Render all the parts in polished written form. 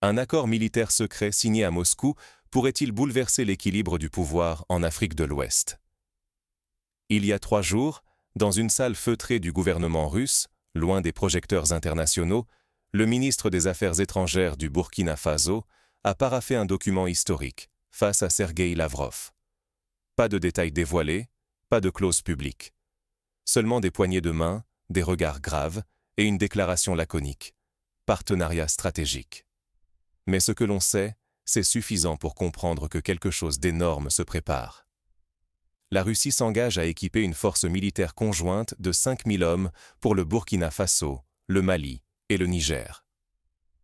Un accord militaire secret signé à Moscou pourrait-il bouleverser l'équilibre du pouvoir en Afrique de l'Ouest? Il y a 3 jours, dans une salle feutrée du gouvernement russe, loin des projecteurs internationaux, le ministre des Affaires étrangères du Burkina Faso a paraphé un document historique face à Sergueï Lavrov. Pas de détails dévoilés, pas de clause publique. Seulement des poignées de main, des regards graves et une déclaration laconique. Partenariat stratégique. Mais ce que l'on sait, c'est suffisant pour comprendre que quelque chose d'énorme se prépare. La Russie s'engage à équiper une force militaire conjointe de 5000 hommes pour le Burkina Faso, le Mali et le Niger.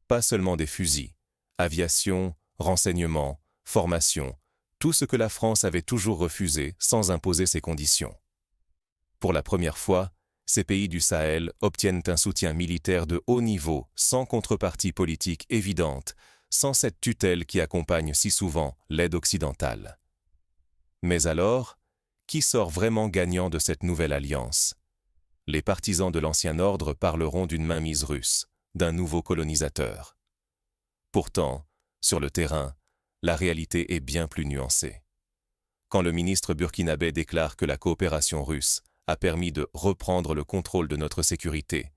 Pas seulement des fusils, aviation, renseignement, formation, tout ce que la France avait toujours refusé sans imposer ses conditions. Pour la première fois, ces pays du Sahel obtiennent un soutien militaire de haut niveau, sans contrepartie politique évidente, sans cette tutelle qui accompagne si souvent l'aide occidentale. Mais alors, qui sort vraiment gagnant de cette nouvelle alliance? Les partisans de l'ancien ordre parleront d'une mainmise russe, d'un nouveau colonisateur. Pourtant, sur le terrain, la réalité est bien plus nuancée. Quand le ministre burkinabé déclare que la coopération russe a permis de reprendre le contrôle de notre sécurité,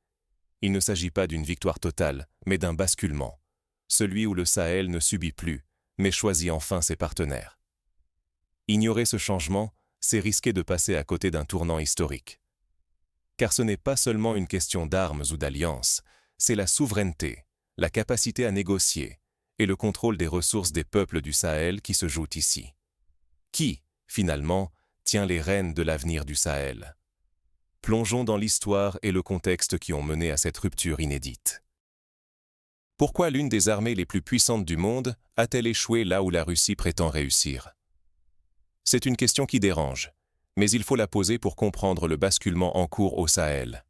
il ne s'agit pas d'une victoire totale, mais d'un basculement, celui où le Sahel ne subit plus, mais choisit enfin ses partenaires. Ignorer ce changement, c'est risquer de passer à côté d'un tournant historique. Car ce n'est pas seulement une question d'armes ou d'alliances, c'est la souveraineté, la capacité à négocier et le contrôle des ressources des peuples du Sahel qui se jouent ici. Qui, finalement, tient les rênes de l'avenir du Sahel? Plongeons dans l'histoire et le contexte qui ont mené à cette rupture inédite. Pourquoi l'une des armées les plus puissantes du monde a-t-elle échoué là où la Russie prétend réussir? C'est une question qui dérange, mais il faut la poser pour comprendre le basculement en cours au Sahel.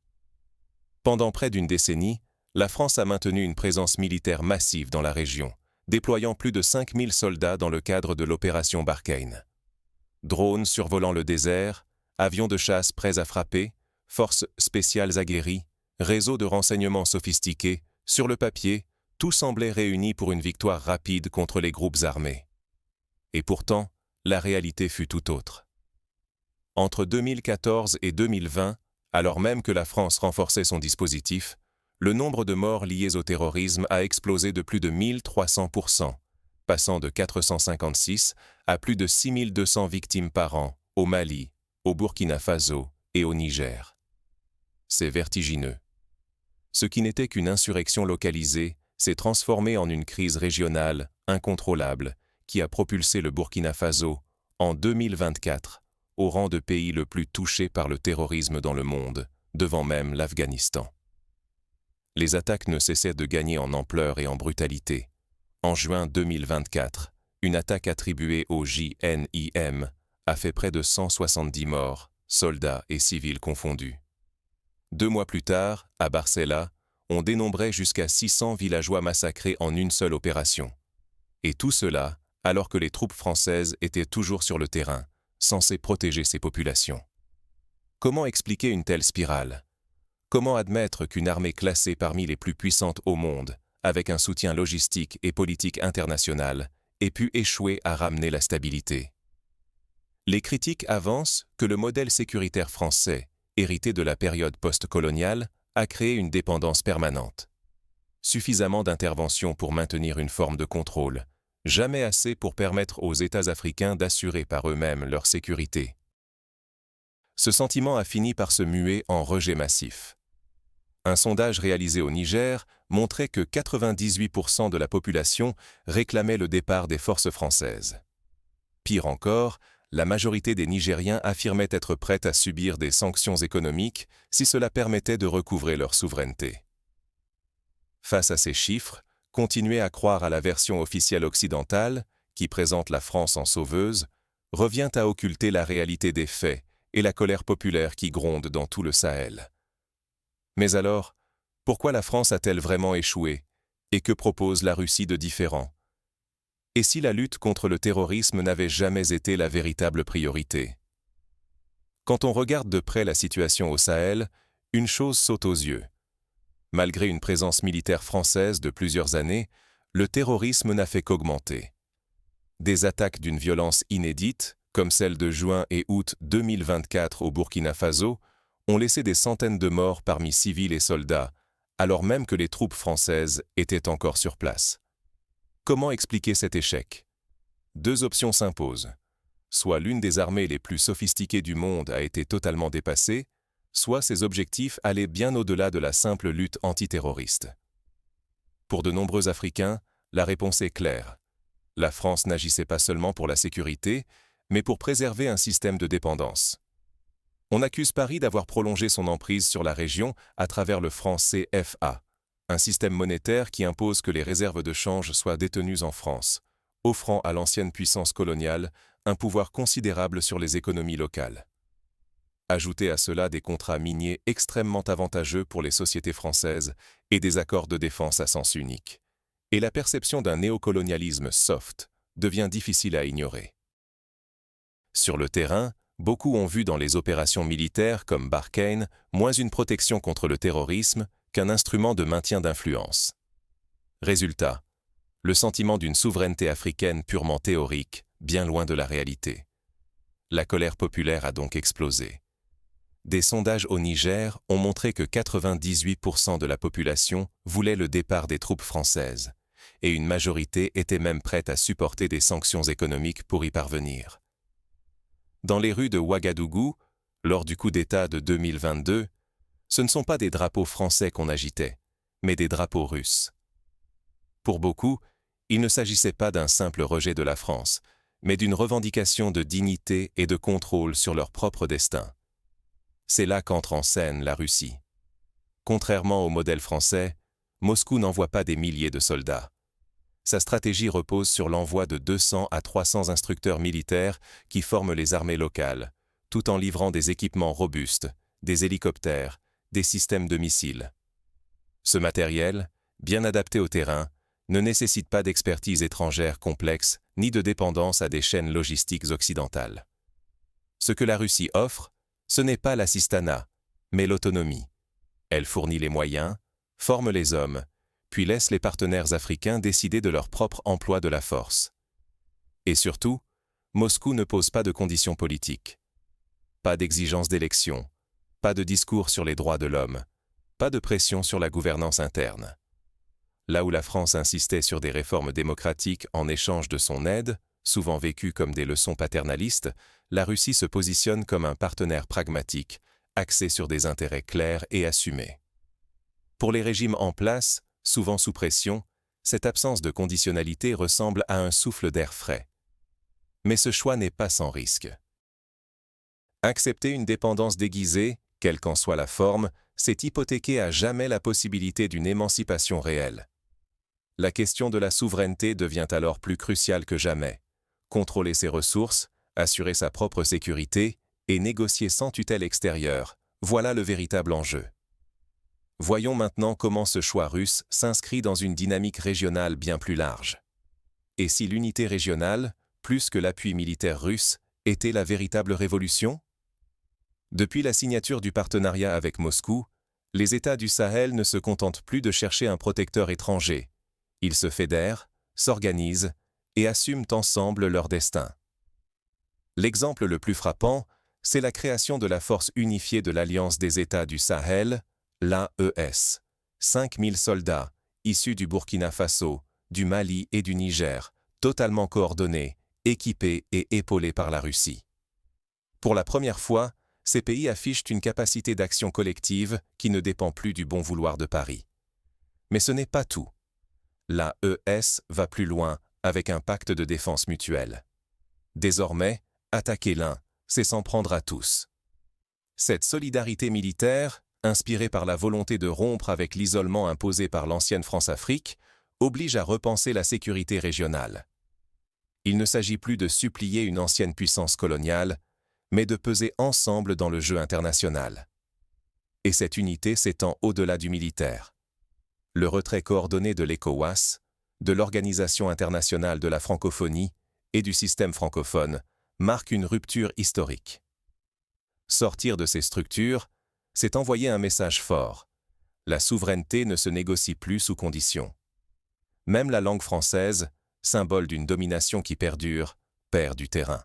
Pendant près d'une décennie, la France a maintenu une présence militaire massive dans la région, déployant plus de 5000 soldats dans le cadre de l'opération Barkhane. Drones survolant le désert, avions de chasse prêts à frapper, forces spéciales aguerries, réseaux de renseignements sophistiqués, sur le papier, tout semblait réuni pour une victoire rapide contre les groupes armés. Et pourtant, la réalité fut tout autre. Entre 2014 et 2020, alors même que la France renforçait son dispositif, le nombre de morts liés au terrorisme a explosé de plus de 1300%, passant de 456 à plus de 6200 victimes par an au Mali, au Burkina Faso et au Niger. C'est vertigineux. Ce qui n'était qu'une insurrection localisée s'est transformé en une crise régionale, incontrôlable, qui a propulsé le Burkina Faso, en 2024, au rang de pays le plus touché par le terrorisme dans le monde, devant même l'Afghanistan. Les attaques ne cessaient de gagner en ampleur et en brutalité. En juin 2024, une attaque attribuée au JNIM a fait près de 170 morts, soldats et civils confondus. 2 mois plus tard, à Barcella, on dénombrait jusqu'à 600 villageois massacrés en une seule opération. Et tout cela, alors que les troupes françaises étaient toujours sur le terrain, censées protéger ces populations. Comment expliquer une telle spirale? Comment admettre qu'une armée classée parmi les plus puissantes au monde, avec un soutien logistique et politique international, ait pu échouer à ramener la stabilité? Les critiques avancent que le modèle sécuritaire français, hérité de la période post-coloniale, a créé une dépendance permanente. Suffisamment d'interventions pour maintenir une forme de contrôle, jamais assez pour permettre aux États africains d'assurer par eux-mêmes leur sécurité. Ce sentiment a fini par se muer en rejet massif. Un sondage réalisé au Niger montrait que 98% de la population réclamait le départ des forces françaises. Pire encore, la majorité des Nigériens affirmaient être prête à subir des sanctions économiques si cela permettait de recouvrer leur souveraineté. Face à ces chiffres, continuer à croire à la version officielle occidentale, qui présente la France en sauveuse, revient à occulter la réalité des faits et la colère populaire qui gronde dans tout le Sahel. Mais alors, pourquoi la France a-t-elle vraiment échoué? Et que propose la Russie de différent? Et si la lutte contre le terrorisme n'avait jamais été la véritable priorité? Quand on regarde de près la situation au Sahel, une chose saute aux yeux. Malgré une présence militaire française de plusieurs années, le terrorisme n'a fait qu'augmenter. Des attaques d'une violence inédite, comme celle de juin et août 2024 au Burkina Faso, ont laissé des centaines de morts parmi civils et soldats, alors même que les troupes françaises étaient encore sur place. Comment expliquer cet échec? Deux options s'imposent. Soit l'une des armées les plus sophistiquées du monde a été totalement dépassée, soit ses objectifs allaient bien au-delà de la simple lutte antiterroriste. Pour de nombreux Africains, la réponse est claire. La France n'agissait pas seulement pour la sécurité, mais pour préserver un système de dépendance. On accuse Paris d'avoir prolongé son emprise sur la région à travers le franc CFA, un système monétaire qui impose que les réserves de change soient détenues en France, offrant à l'ancienne puissance coloniale un pouvoir considérable sur les économies locales. Ajoutez à cela des contrats miniers extrêmement avantageux pour les sociétés françaises et des accords de défense à sens unique. Et la perception d'un néocolonialisme soft devient difficile à ignorer. Sur le terrain, beaucoup ont vu dans les opérations militaires comme Barkhane moins une protection contre le terrorisme qu'un instrument de maintien d'influence. Résultat, le sentiment d'une souveraineté africaine purement théorique, bien loin de la réalité. La colère populaire a donc explosé. Des sondages au Niger ont montré que 98% de la population voulait le départ des troupes françaises, et une majorité était même prête à supporter des sanctions économiques pour y parvenir. Dans les rues de Ouagadougou, lors du coup d'État de 2022, ce ne sont pas des drapeaux français qu'on agitait, mais des drapeaux russes. Pour beaucoup, il ne s'agissait pas d'un simple rejet de la France, mais d'une revendication de dignité et de contrôle sur leur propre destin. C'est là qu'entre en scène la Russie. Contrairement au modèle français, Moscou n'envoie pas des milliers de soldats. Sa stratégie repose sur l'envoi de 200 à 300 instructeurs militaires qui forment les armées locales, tout en livrant des équipements robustes, des hélicoptères, des systèmes de missiles. Ce matériel, bien adapté au terrain, ne nécessite pas d'expertise étrangère complexe ni de dépendance à des chaînes logistiques occidentales. Ce que la Russie offre, ce n'est pas l'assistanat, mais l'autonomie. Elle fournit les moyens, forme les hommes, puis laisse les partenaires africains décider de leur propre emploi de la force. Et surtout, Moscou ne pose pas de conditions politiques. Pas d'exigence d'élection, pas de discours sur les droits de l'homme, pas de pression sur la gouvernance interne. Là où la France insistait sur des réformes démocratiques en échange de son aide, souvent vécues comme des leçons paternalistes, la Russie se positionne comme un partenaire pragmatique, axé sur des intérêts clairs et assumés. Pour les régimes en place, souvent sous pression, cette absence de conditionnalité ressemble à un souffle d'air frais. Mais ce choix n'est pas sans risque. Accepter une dépendance déguisée, quelle qu'en soit la forme, c'est hypothéquer à jamais la possibilité d'une émancipation réelle. La question de la souveraineté devient alors plus cruciale que jamais. Contrôler ses ressources, assurer sa propre sécurité et négocier sans tutelle extérieure, voilà le véritable enjeu. Voyons maintenant comment ce choix russe s'inscrit dans une dynamique régionale bien plus large. Et si l'unité régionale, plus que l'appui militaire russe, était la véritable révolution? Depuis la signature du partenariat avec Moscou, les États du Sahel ne se contentent plus de chercher un protecteur étranger. Ils se fédèrent, s'organisent et assument ensemble leur destin. L'exemple le plus frappant, c'est la création de la force unifiée de l'Alliance des États du Sahel, l'AES. 5000 soldats, issus du Burkina Faso, du Mali et du Niger, totalement coordonnés, équipés et épaulés par la Russie. Pour la première fois, ces pays affichent une capacité d'action collective qui ne dépend plus du bon vouloir de Paris. Mais ce n'est pas tout. L'AES va plus loin avec un pacte de défense mutuelle. Désormais, attaquer l'un, c'est s'en prendre à tous. Cette solidarité militaire, inspirée par la volonté de rompre avec l'isolement imposé par l'ancienne France-Afrique, oblige à repenser la sécurité régionale. Il ne s'agit plus de supplier une ancienne puissance coloniale, mais de peser ensemble dans le jeu international. Et cette unité s'étend au-delà du militaire. Le retrait coordonné de l'ECOWAS, de l'Organisation internationale de la francophonie et du système francophone marque une rupture historique. Sortir de ces structures, c'est envoyer un message fort. La souveraineté ne se négocie plus sous conditions. Même la langue française, symbole d'une domination qui perdure, perd du terrain.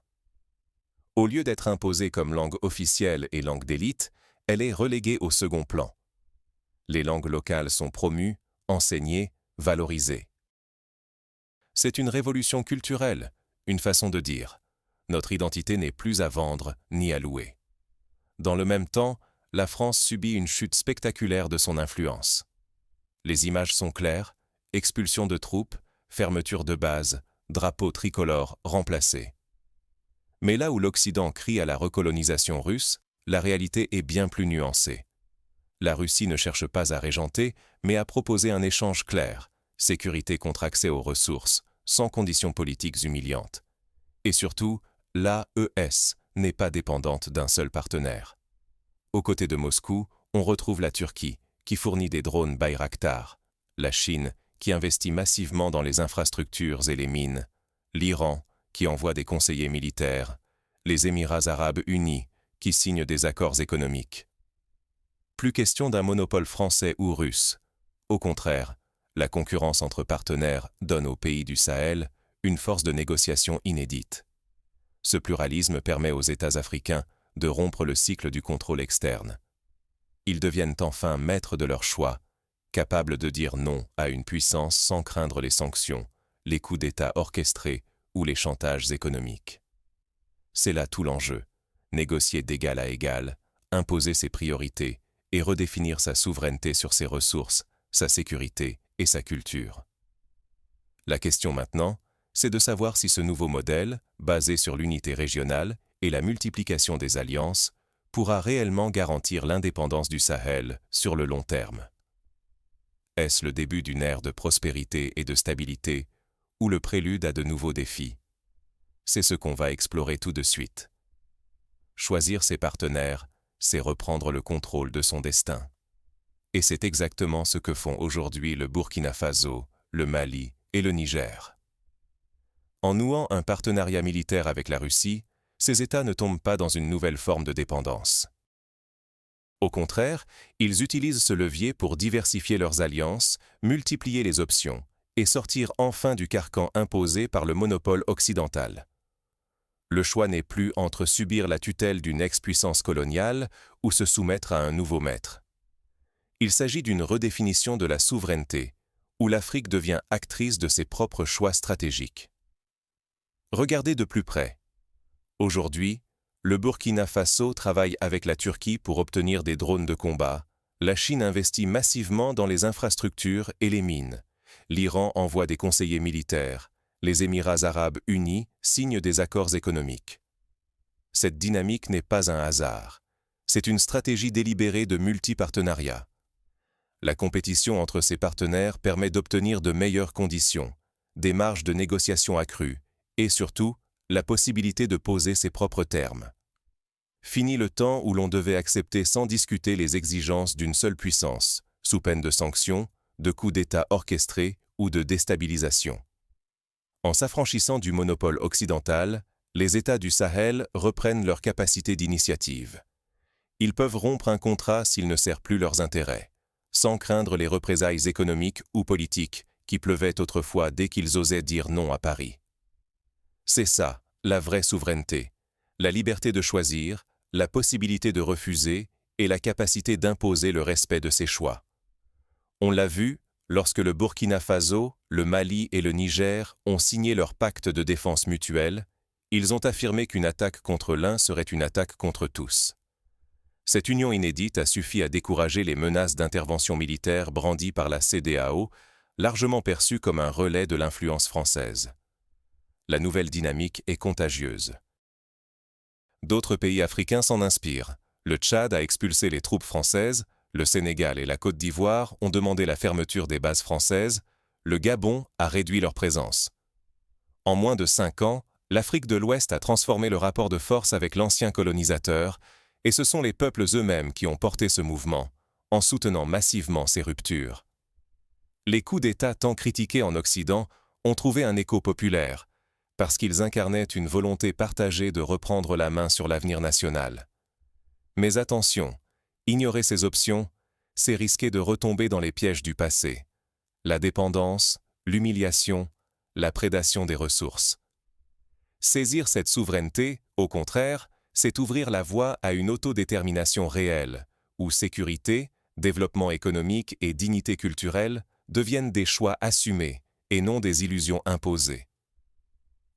Au lieu d'être imposée comme langue officielle et langue d'élite, elle est reléguée au second plan. Les langues locales sont promues, enseignées, valorisées. C'est une révolution culturelle, une façon de dire. Notre identité n'est plus à vendre ni à louer. Dans le même temps, la France subit une chute spectaculaire de son influence. Les images sont claires, expulsion de troupes, fermeture de bases, drapeaux tricolores remplacés. Mais là où l'Occident crie à la recolonisation russe, la réalité est bien plus nuancée. La Russie ne cherche pas à régenter, mais à proposer un échange clair, sécurité contre accès aux ressources, sans conditions politiques humiliantes. Et surtout, l'AES n'est pas dépendante d'un seul partenaire. Aux côtés de Moscou, on retrouve la Turquie, qui fournit des drones Bayraktar, la Chine, qui investit massivement dans les infrastructures et les mines, l'Iran, qui envoie des conseillers militaires, les Émirats arabes unis, qui signent des accords économiques. Plus question d'un monopole français ou russe. Au contraire, la concurrence entre partenaires donne aux pays du Sahel une force de négociation inédite. Ce pluralisme permet aux États africains de rompre le cycle du contrôle externe. Ils deviennent enfin maîtres de leur choix, capables de dire non à une puissance sans craindre les sanctions, les coups d'État orchestrés ou les chantages économiques. C'est là tout l'enjeu, négocier d'égal à égal, imposer ses priorités et redéfinir sa souveraineté sur ses ressources, sa sécurité et sa culture. La question maintenant, c'est de savoir si ce nouveau modèle, basé sur l'unité régionale et la multiplication des alliances, pourra réellement garantir l'indépendance du Sahel sur le long terme. Est-ce le début d'une ère de prospérité et de stabilité ou le prélude à de nouveaux défis? C'est ce qu'on va explorer tout de suite. Choisir ses partenaires, c'est reprendre le contrôle de son destin. Et c'est exactement ce que font aujourd'hui le Burkina Faso, le Mali et le Niger. En nouant un partenariat militaire avec la Russie, ces États ne tombent pas dans une nouvelle forme de dépendance. Au contraire, ils utilisent ce levier pour diversifier leurs alliances, multiplier les options et sortir enfin du carcan imposé par le monopole occidental. Le choix n'est plus entre subir la tutelle d'une ex-puissance coloniale ou se soumettre à un nouveau maître. Il s'agit d'une redéfinition de la souveraineté, où l'Afrique devient actrice de ses propres choix stratégiques. Regardez de plus près. Aujourd'hui, le Burkina Faso travaille avec la Turquie pour obtenir des drones de combat, la Chine investit massivement dans les infrastructures et les mines, l'Iran envoie des conseillers militaires, les Émirats arabes unis signent des accords économiques. Cette dynamique n'est pas un hasard, c'est une stratégie délibérée de multipartenariat. La compétition entre ces partenaires permet d'obtenir de meilleures conditions, des marges de négociation accrues, et surtout, la possibilité de poser ses propres termes. Fini le temps où l'on devait accepter sans discuter les exigences d'une seule puissance, sous peine de sanctions, de coups d'État orchestrés ou de déstabilisation. En s'affranchissant du monopole occidental, les États du Sahel reprennent leur capacité d'initiative. Ils peuvent rompre un contrat s'il ne sert plus leurs intérêts, sans craindre les représailles économiques ou politiques qui pleuvaient autrefois dès qu'ils osaient dire non à Paris. C'est ça, la vraie souveraineté, la liberté de choisir, la possibilité de refuser et la capacité d'imposer le respect de ses choix. On l'a vu lorsque le Burkina Faso, le Mali et le Niger ont signé leur pacte de défense mutuelle, ils ont affirmé qu'une attaque contre l'un serait une attaque contre tous. Cette union inédite a suffi à décourager les menaces d'intervention militaire brandies par la CEDEAO, largement perçues comme un relais de l'influence française. La nouvelle dynamique est contagieuse. D'autres pays africains s'en inspirent. Le Tchad a expulsé les troupes françaises, le Sénégal et la Côte d'Ivoire ont demandé la fermeture des bases françaises, le Gabon a réduit leur présence. En moins de 5 ans, l'Afrique de l'Ouest a transformé le rapport de force avec l'ancien colonisateur, et ce sont les peuples eux-mêmes qui ont porté ce mouvement, en soutenant massivement ces ruptures. Les coups d'État tant critiqués en Occident ont trouvé un écho populaire, parce qu'ils incarnaient une volonté partagée de reprendre la main sur l'avenir national. Mais attention, ignorer ces options, c'est risquer de retomber dans les pièges du passé. La dépendance, l'humiliation, la prédation des ressources. Saisir cette souveraineté, au contraire, c'est ouvrir la voie à une autodétermination réelle, où sécurité, développement économique et dignité culturelle deviennent des choix assumés et non des illusions imposées.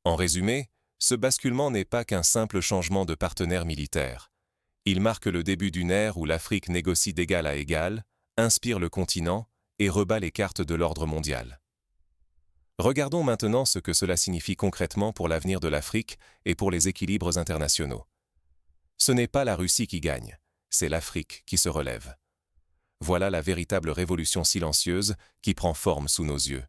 En résumé, ce basculement n'est pas qu'un simple changement de partenaire militaire. Il marque le début d'une ère où l'Afrique négocie d'égal à égal, inspire le continent et rebat les cartes de l'ordre mondial. Regardons maintenant ce que cela signifie concrètement pour l'avenir de l'Afrique et pour les équilibres internationaux. Ce n'est pas la Russie qui gagne, c'est l'Afrique qui se relève. Voilà la véritable révolution silencieuse qui prend forme sous nos yeux.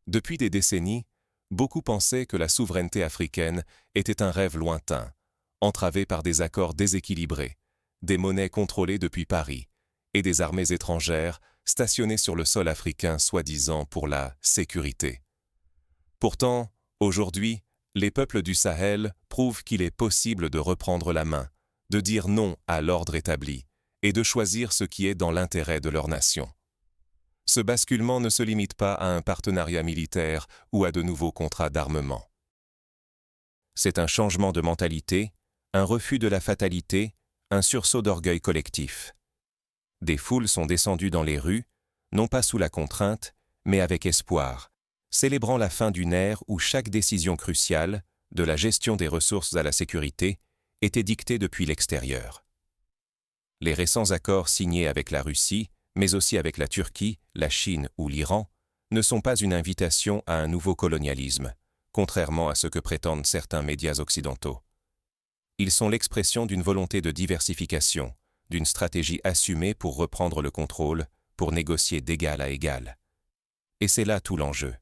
Depuis des décennies, beaucoup pensaient que la souveraineté africaine était un rêve lointain, entravé par des accords déséquilibrés, des monnaies contrôlées depuis Paris et des armées étrangères stationnées sur le sol africain soi-disant pour la sécurité. Pourtant, aujourd'hui, les peuples du Sahel prouvent qu'il est possible de reprendre la main, de dire non à l'ordre établi et de choisir ce qui est dans l'intérêt de leur nation. Ce basculement ne se limite pas à un partenariat militaire ou à de nouveaux contrats d'armement. C'est un changement de mentalité, un refus de la fatalité, un sursaut d'orgueil collectif. Des foules sont descendues dans les rues, non pas sous la contrainte, mais avec espoir, célébrant la fin d'une ère où chaque décision cruciale, de la gestion des ressources à la sécurité, était dictée depuis l'extérieur. Les récents accords signés avec la Russie, mais aussi avec la Turquie, la Chine ou l'Iran, ne sont pas une invitation à un nouveau colonialisme, contrairement à ce que prétendent certains médias occidentaux. Ils sont l'expression d'une volonté de diversification, d'une stratégie assumée pour reprendre le contrôle, pour négocier d'égal à égal. Et c'est là tout l'enjeu.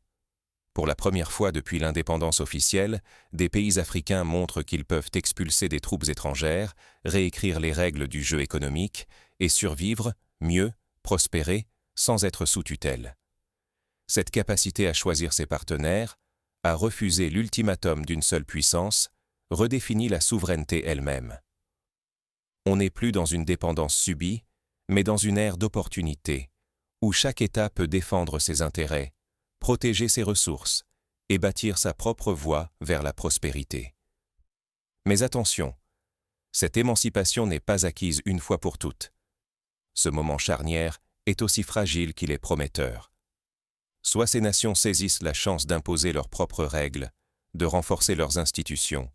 Pour la première fois depuis l'indépendance officielle, des pays africains montrent qu'ils peuvent expulser des troupes étrangères, réécrire les règles du jeu économique et survivre, mieux, prospérer, sans être sous tutelle. Cette capacité à choisir ses partenaires, à refuser l'ultimatum d'une seule puissance, redéfinit la souveraineté elle-même. On n'est plus dans une dépendance subie, mais dans une ère d'opportunité, où chaque État peut défendre ses intérêts, protéger ses ressources et bâtir sa propre voie vers la prospérité. Mais attention, cette émancipation n'est pas acquise une fois pour toutes. Ce moment charnière est aussi fragile qu'il est prometteur. Soit ces nations saisissent la chance d'imposer leurs propres règles, de renforcer leurs institutions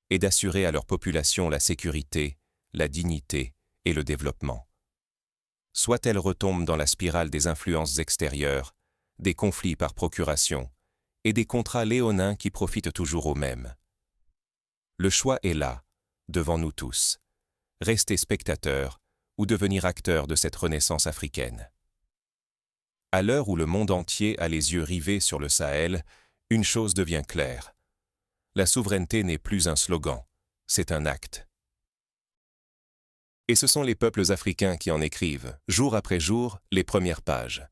et d'assurer à leur population la sécurité, la dignité et le développement. Soit elles retombent dans la spirale des influences extérieures, des conflits par procuration et des contrats léonins qui profitent toujours aux mêmes. Le choix est là, devant nous tous. Rester spectateurs ou devenir acteurs de cette renaissance africaine. À l'heure où le monde entier a les yeux rivés sur le Sahel, une chose devient claire. La souveraineté n'est plus un slogan, c'est un acte. Et ce sont les peuples africains qui en écrivent, jour après jour, les premières pages.